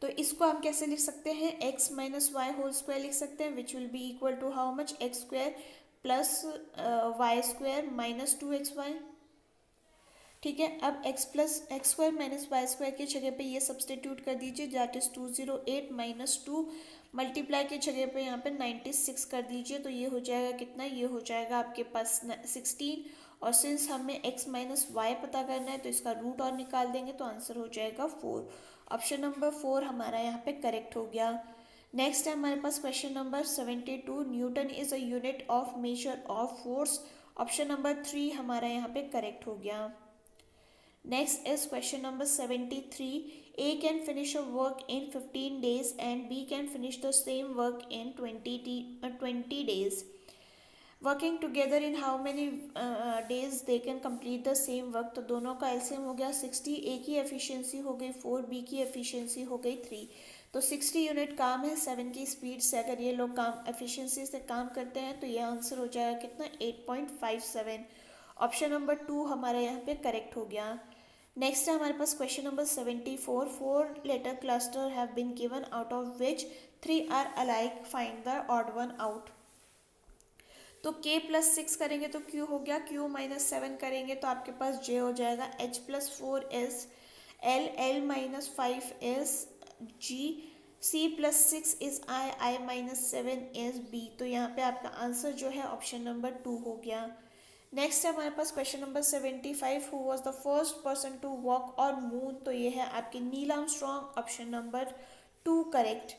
तो इसको हम कैसे लिख सकते हैं, x minus Y whole square लिख सकते हैं, which will be equal to how much, X square plus Y square minus 2xy। ठीक है, अब X square minus Y square की जगह पे ये सब्सटीट्यूट कर दीजिए, दैट इज 208 माइनस 2 मल्टीप्लाई की जगह पे यहाँ पे 96 कर दीजिए, तो ये हो जाएगा कितना, ये हो जाएगा आपके पास 16। और सिंस हमें x माइनस वाई पता करना है तो इसका रूट और निकाल देंगे तो आंसर हो जाएगा 4। ऑप्शन नंबर 4 हमारा यहाँ पे करेक्ट हो गया। नेक्स्ट है हमारे पास question number 72, Newton is a unit of measure of force. Option number 3 हमारा यहाँ पे करेक्ट हो गया। Next is question number 73. A can finish a work in 15 days and B can finish the same work in 20 days. Working together in how many days they can complete the same work? तो दोनों का LCM हो गया 60, A की efficiency हो गई 4, B की efficiency हो गई 3। तो 60 यूनिट काम है 7 की स्पीड से, अगर ये लोग काम एफिशिएंसी से काम करते हैं तो ये आंसर हो जाएगा कितना, 8.57। ऑप्शन नंबर 2 हमारा यहाँ पे करेक्ट हो गया। नेक्स्ट है हमारे पास question number 74, 4 letter cluster have been given out of which 3 are alike, find the odd one out. तो k प्लस 6 करेंगे तो q हो गया, q माइनस 7 करेंगे तो आपके पास j हो जाएगा, h plus 4 is l, l minus 5 is g, c plus 6 is i minus 7 is b। तो यहाँ पे आपका आंसर जो है ऑप्शन नंबर 2 हो गया। नेक्स्ट है हमारे पास question number 75, who was the first person to walk on moon. तो ये है आपकी Neil Armstrong, option number 2 correct.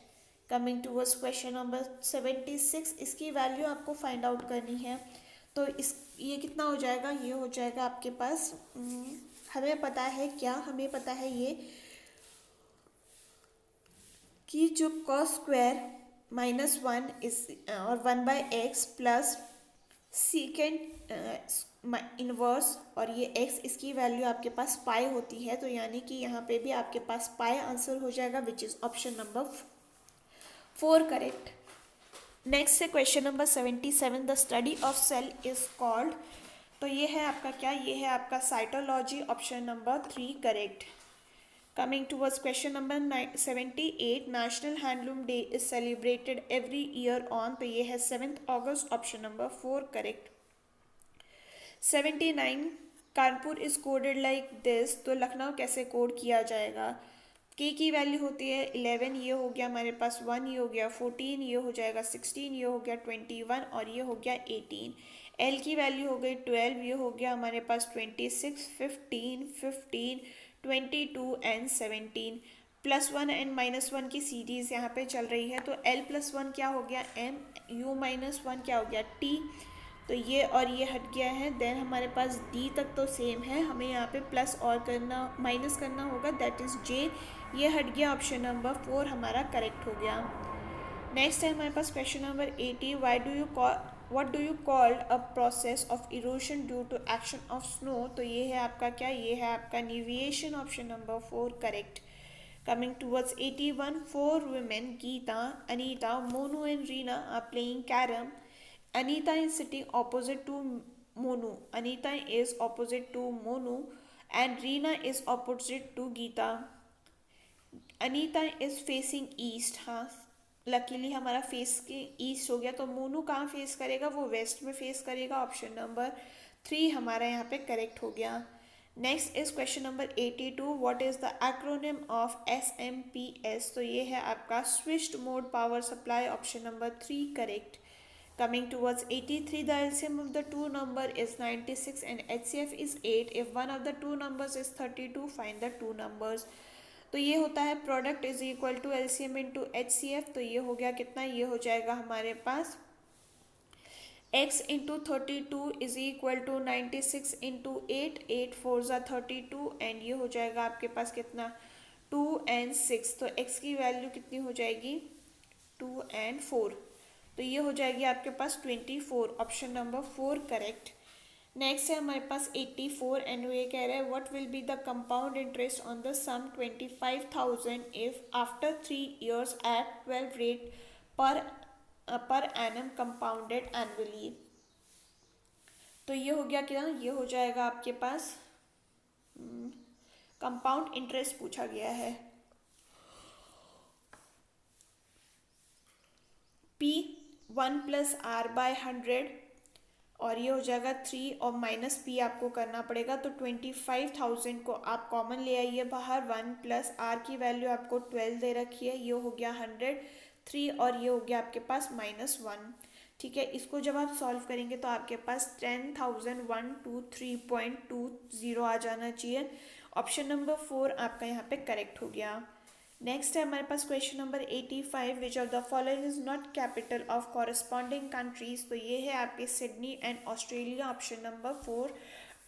Coming towards question number 76, इसकी वैल्यू आपको फाइंड आउट करनी है, तो इस ये कितना हो जाएगा, ये हो जाएगा आपके पास हमें पता है क्या, हमें पता है ये कि जो कॉस स्क्वायर माइनस 1 इस और 1/x प्लस सीकेंड इनवर्स और ये x, इसकी वैल्यू आपके पास पाई होती है, तो यानी कि यहाँ पे भी आपके पास पाई आंसर हो जाएगा, which is option number 4 correct. Next है question number 77, the study of cell is called. तो ये है आपका क्या, ये है आपका cytology, option number 3 correct. Coming towards question number 78, national handloom day is celebrated every year on. तो ये है 7 अगस्त, option number 4 correct. 79, Kanpur is coded like this. तो लखनऊ कैसे कोड किया जाएगा, के की वैल्यू होती है 11, ये हो गया हमारे पास 1, ये हो गया 14, ये हो जाएगा 16, ये हो गया 21 और ये हो गया 18। एल की वैल्यू हो गई 12, ये हो गया हमारे पास 26, 15, 15, 22 एंड 17। +1 एंड -1 की सीरीज़ यहाँ पे चल रही है, तो l + 1 क्या हो गया m, u - 1 क्या हो गया t, तो ये और ये हट गया है। देन हमारे पास d तक तो सेम है, हमें यहाँ पे प्लस और करना माइनस करना होगा, दैट इज़ j, ये हट गया, ऑप्शन नंबर 4 हमारा करेक्ट हो गया। नेक्स्ट है हमारे पास question number 80, what do you call a process of erosion due to action of snow. तो ये है आपका क्या, ये है आपका nivation, option number 4 correct. Coming towards 81, 4 women, Geeta, Anita, Monu and Reena are playing carom. Anita is sitting opposite to Monu. Anita is opposite to Monu and Reena is opposite to Geeta. Anita is facing east, हाँ luckily हमारा face के east हो गया, तो मोनू कहाँ face करेगा, वो waste में फेस करेगा, ऑप्शन नंबर 3 हमारा यहाँ पे करेक्ट हो गया। Next is question number 82, what is the acronym of SMPS? तो ये है आपका switched mode power supply, option number 3 correct. Coming towards 83, the LCM of the two number is 96 and HCF is 8. If one of the two numbers is 32, find the two numbers. तो ये होता है product is equal to LCM into HCF। तो ये हो गया कितना, ये हो जाएगा हमारे पास x into 32 is equal to 96 into 8, 8 4 ज़ा 32 एंड ये हो जाएगा आपके पास कितना 2 and 6। तो x की वैल्यू कितनी हो जाएगी 2 and 4, तो ये हो जाएगी आपके पास 24, ऑप्शन नंबर 4 करेक्ट। नेक्स्ट है हमारे पास 84 एंड ये कह रहा है what will be the compound interest on the sum 25,000 if after 3 years at 12 rate per annum compounded annually. तो ये हो गया क्या, ये हो जाएगा आपके पास कंपाउंड इंटरेस्ट पूछा गया है P 1 + R/100 और ये हो जाएगा 3 और माइनस P आपको करना पड़ेगा। तो 25,000 को आप कॉमन ले आइए बाहर, 1 + R की वैल्यू आपको 12 दे रखी है, ये हो गया 100, 3 और ये हो गया आपके पास -1। ठीक है, इसको जब आप सॉल्व करेंगे तो आपके पास 10,123.20 आ जाना चाहिए। ऑप्शन नंबर 4 आपका यहाँ पे करेक्ट हो गया। नेक्स्ट है हमारे पास question number 85, which of the following is not capital of corresponding countries? तो ये है आपके Sydney and Australia, option number 4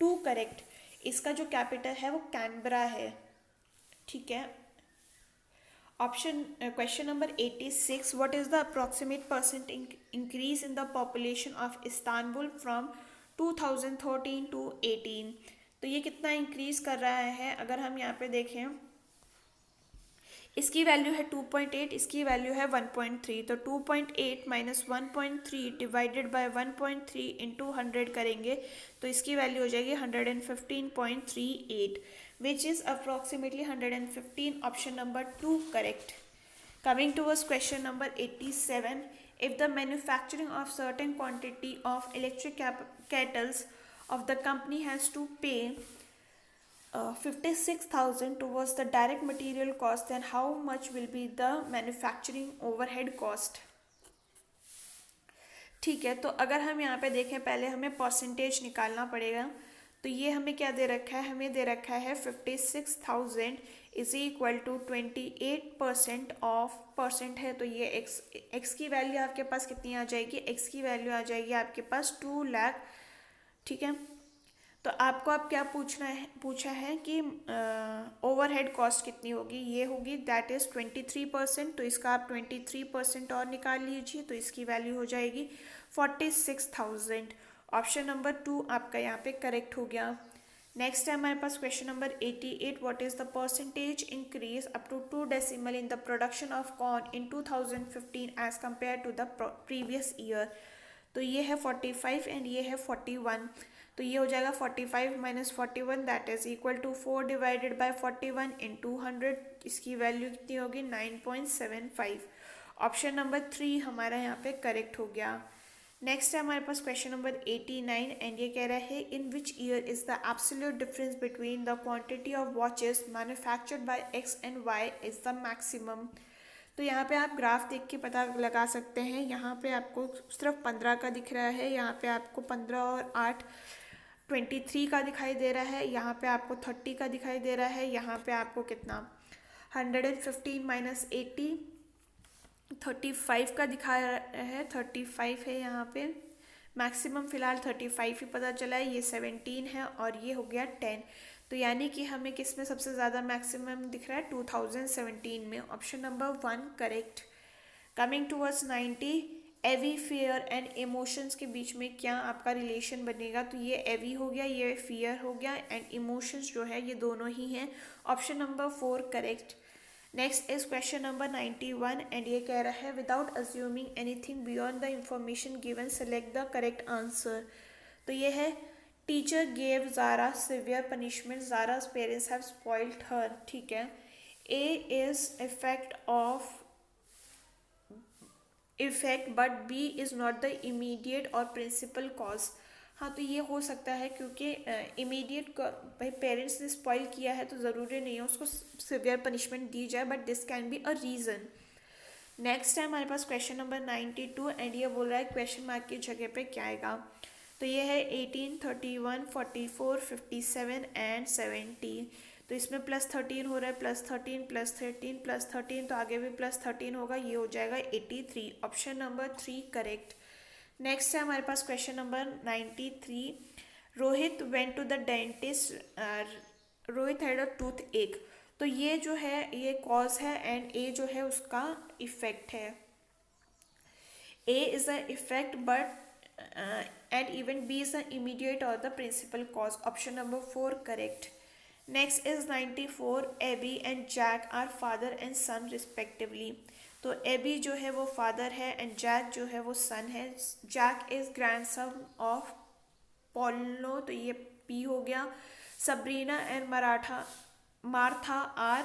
2 correct. इसका जो कैपिटल है वो कैनबरा है। ठीक है, option question number 86, what is the approximate percent increase in the population of Istanbul from 2013 to 18? तो ये कितना इंक्रीज कर रहा है, अगर हम यहाँ पे देखें इसकी वैल्यू है 2.8, इसकी वैल्यू है 1.3। तो 2.8 माइनस 1.3 डिवाइडेड बाय 1.3 इंटू 100 करेंगे तो इसकी वैल्यू हो जाएगी 115.38 which is approximately 115, option number 2 correct. Coming towards question number 87, if the manufacturing of certain quantity of electric kettles of the company has to pay 56,000 towards the direct material cost, then how much will be the manufacturing overhead cost? ठीक है, तो अगर हम यहाँ पे देखें पहले हमें परसेंटेज निकालना पड़ेगा। तो ये हमें क्या दे रखा है, हमें दे रखा है 56,000 is equal to 28% of percent है। तो ये एक्स की वैल्यू आपके पास कितनी आ जाएगी, एक्स की वैल्यू आ जाएगी आपके पास 2 लाख। ठीक है, तो आपको अब क्या पूछा है कि ओवरहेड कॉस्ट कितनी होगी, ये होगी दैट इज़ 23%। तो इसका आप 23% और निकाल लीजिए तो इसकी वैल्यू हो जाएगी 46,000। ऑप्शन नंबर 2 आपका यहाँ पे करेक्ट हो गया। नेक्स्ट है हमारे पास question number 88, what is the percentage increase up to 2 decimal in the production of corn in 2015 as compare to the previous year? तो ये है 45 एंड ये है 41। तो ये हो जाएगा 45 minus 41 that is equal to 4 divided by 41 into 100, इसकी वैल्यू कितनी होगी 9.75। ऑप्शन नंबर 3 हमारा यहाँ पे करेक्ट हो गया। नेक्स्ट है हमारे पास क्वेश्चन नंबर 89 एंड ये कह रहा है in which year is the absolute difference between the quantity of watches manufactured by X and Y is the maximum? तो यहाँ पे आप ग्राफ देख के पता लगा सकते हैं। यहाँ पे आपको सिर्फ 15 का दिख रहा है, यहाँ पे आपको 15 और 8 23 का दिखाई दे रहा है, यहाँ पे आपको 30 का दिखाई दे रहा है, यहाँ पे आपको कितना 115 माइनस 80 35 का दिखा रहा है, 35 है यहाँ पे मैक्सिमम फ़िलहाल 35 ही पता चला है, ये 17 है और ये हो गया 10। तो यानी कि हमें किस में सबसे ज़्यादा मैक्सिमम दिख रहा है 2017 में, option number 1 correct. Coming towards 90, एवी फियर एंड इमोशंस के बीच में क्या आपका रिलेशन बनेगा? तो ये एवी हो गया, ये फियर हो गया एंड इमोशंस जो है ये दोनों ही हैं, option number 4 correct. Next is question number 91 and ये कह रहा है without assuming anything beyond the information given select the correct answer. तो ये है teacher gave Zara severe punishment, Zara's parents have spoiled her. ठीक है, A is effect of effect but B is not the immediate और principal cause. हाँ, तो ये हो सकता है क्योंकि इमीडिएट भाई पेरेंट्स ने स्पॉइल किया है तो ज़रूरी नहीं है उसको सिवियर पनिशमेंट दी जाए, but this can be a reason. Next है हमारे पास क्वेश्चन नंबर 92 एंड ये बोल रहा है क्वेश्चन मार्क की जगह पे क्या आएगा। तो ये है 18, 31, 44, 57 एंड 70। तो इसमें +13 हो रहा है, +13, +13, +13, तो आगे भी +13 होगा, ये हो जाएगा 83। Option number 3 correct. नेक्स्ट है हमारे पास question number 93। Rohit went to the dentist, Rohit had a toothache. तो ये जो है ये कॉज है एंड ए जो है उसका इफेक्ट है। A is the effect, but and even B is the immediate or the principal cause. Option number 4 correct. Next is 94. Abby and Jack are father and son respectively. तो Abby जो है वो father है and Jack जो है वो son है। Jack is grandson of Paulo, तो ये P हो गया। Sabrina and Martha are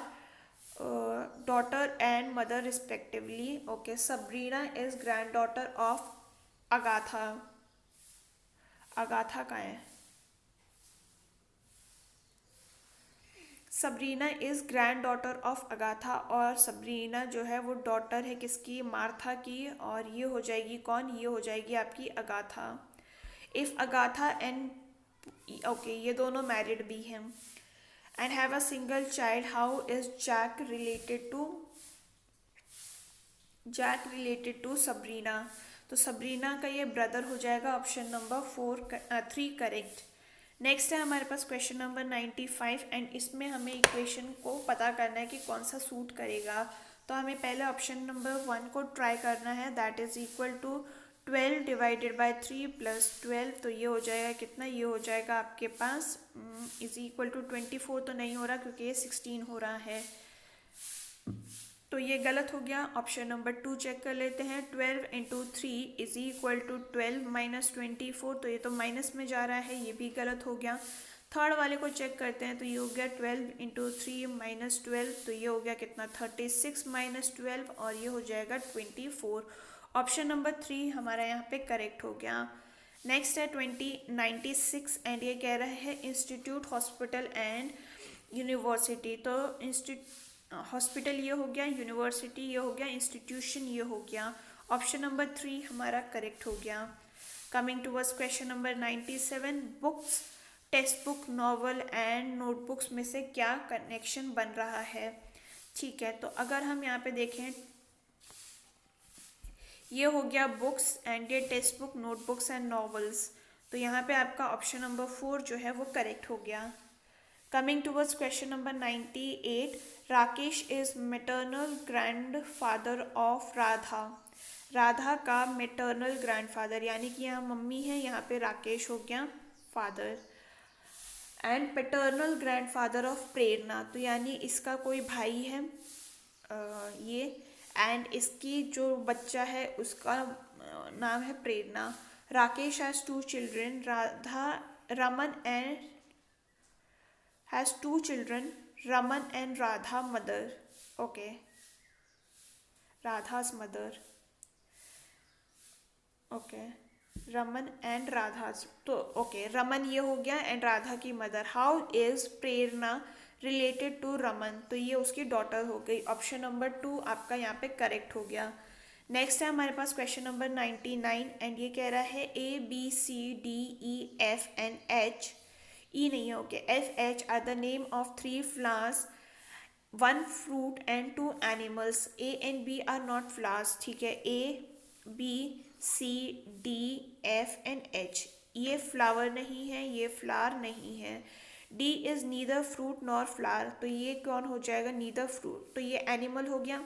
daughter and mother respectively. Okay, Sabrina is granddaughter of Agatha. Agatha का है। Sabrina is grand daughter of Agatha, और सबरीना जो है वो डॉटर है किसकी, मार्था की, और ये हो जाएगी कौन, ये हो जाएगी आपकी Agatha. If Agatha and okay ये दोनों मैरिड भी हैं and have a single child, how is Jack related to Sabrina? तो सबरीना का ये ब्रदर हो जाएगा। Option number 3 correct. नेक्स्ट है हमारे पास क्वेश्चन नंबर 95 एंड इसमें हमें इक्वेशन को पता करना है कि कौन सा सूट करेगा। तो हमें पहले ऑप्शन नंबर 1 को ट्राई करना है, that is equal to 12 divided by 3 plus 12, तो ये हो जाएगा कितना, ये हो जाएगा आपके पास इज इक्वल टू 24, तो नहीं हो रहा क्योंकि ये 16 हो रहा है, तो ये गलत हो गया। ऑप्शन नंबर 2 चेक कर लेते हैं। 12 into 3 is equal to 12 minus 24, तो ये तो माइनस में जा रहा है, ये भी गलत हो गया। थर्ड वाले को चेक करते हैं, तो ये हो गया 12 इंटू 3 माइनस 12, तो ये हो गया कितना 36 माइनस 12, और ये हो जाएगा 24। ऑप्शन नंबर 3 हमारा यहाँ पे करेक्ट हो गया। नेक्स्ट है 96 एंड ये कह रहा है इंस्टीट्यूट, हॉस्पिटल एंड यूनिवर्सिटी। तो हॉस्पिटल ये हो गया, यूनिवर्सिटी ये हो गया, इंस्टीट्यूशन ये हो गया। ऑप्शन नंबर 3 हमारा करेक्ट हो गया। Coming towards question number 97। Books, text book, novel and notebooks में से क्या कनेक्शन बन रहा है। ठीक है, तो अगर हम यहाँ पे देखें, ये हो गया बुक्स एंड ये text book, notebooks and novels, तो यहाँ पे आपका ऑप्शन नंबर 4 जो है वो करेक्ट हो गया। Coming towards question number 98। Rakesh is maternal grand father of Radha. Radha का मेटर्नल ग्रैंडफादर, यानी कि यहाँ मम्मी है, यहाँ पे राकेश हो गया father. And paternal grandfather of Prerna, तो यानी इसका कोई भाई है ये, एंड इसकी जो बच्चा है उसका नाम है Prerna. Rakesh has 2 children, Raman and Radha mother. Okay, Radha's mother. Okay, Raman and Radha, तो ओके रमन ये हो गया एंड राधा की mother. How is Prerna related to Raman, तो ये उसकी डॉटर हो गई। ऑप्शन नंबर 2 आपका यहाँ पे करेक्ट हो गया। नेक्स्ट है हमारे पास क्वेश्चन नंबर 99 एंड ये कह रहा है ABCDEFNH, ई नहीं है, okay, FH are the name of 3 flowers, 1 fruit and 2 animals. A and B are not flowers, ठीक है। ABCDF and H, ये फ्लावर नहीं है, ये फ्लावर नहीं है। D is neither fruit nor flower, तो ये कौन हो जाएगा, neither fruit, तो ये एनिमल हो गया।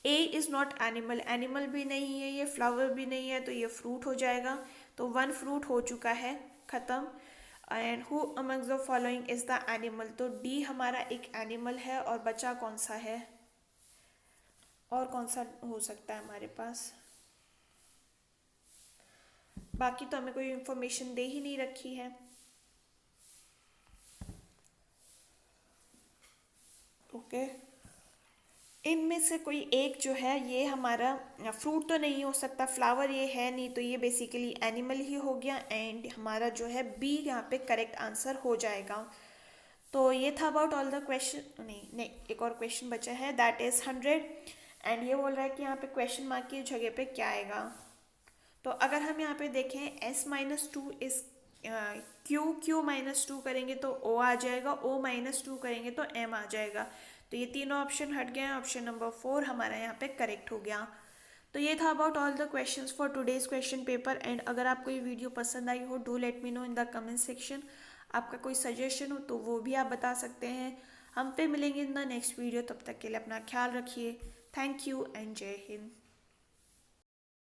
A is not animal, animal भी नहीं है, ये फ्लावर भी नहीं है, तो ये फ्रूट हो जाएगा। तो 1 फ्रूट हो चुका है, खत्म। And who amongst the following is the animal, तो डी हमारा एक एनिमल है, और बचा कौन सा है, और कौन सा हो सकता है हमारे पास, बाकी तो हमें कोई इंफॉर्मेशन दे ही नहीं रखी है। ओके इनमें से कोई एक जो है ये हमारा फ्रूट तो नहीं हो सकता, फ्लावर ये है नहीं, तो ये बेसिकली एनिमल ही हो गया। एंड हमारा जो है बी यहाँ पे करेक्ट आंसर हो जाएगा। तो ये था अबाउट ऑल द क्वेश्चन। नहीं नहीं, एक और क्वेश्चन बचा है, दैट इज 100। एंड ये बोल रहा है कि यहाँ पे क्वेश्चन मार्क की जगह पे क्या आएगा। तो अगर हम यहाँ पे देखें S-2 इस Q-2 करेंगे तो O आ जाएगा, O-2 करेंगे तो M आ जाएगा। तो ये तीनों ऑप्शन हट गए हैं, ऑप्शन नंबर 4 हमारा यहाँ पे करेक्ट हो गया। तो ये था about all the questions for today's question paper. And अगर आपको ये वीडियो पसंद आई हो, do let me know in the comment section. आपका कोई सजेशन हो तो वो भी आप बता सकते हैं। हम फिर मिलेंगे इन द नेक्स्ट वीडियो, तब तक के लिए अपना ख्याल रखिए। थैंक यू एंड जय हिंद।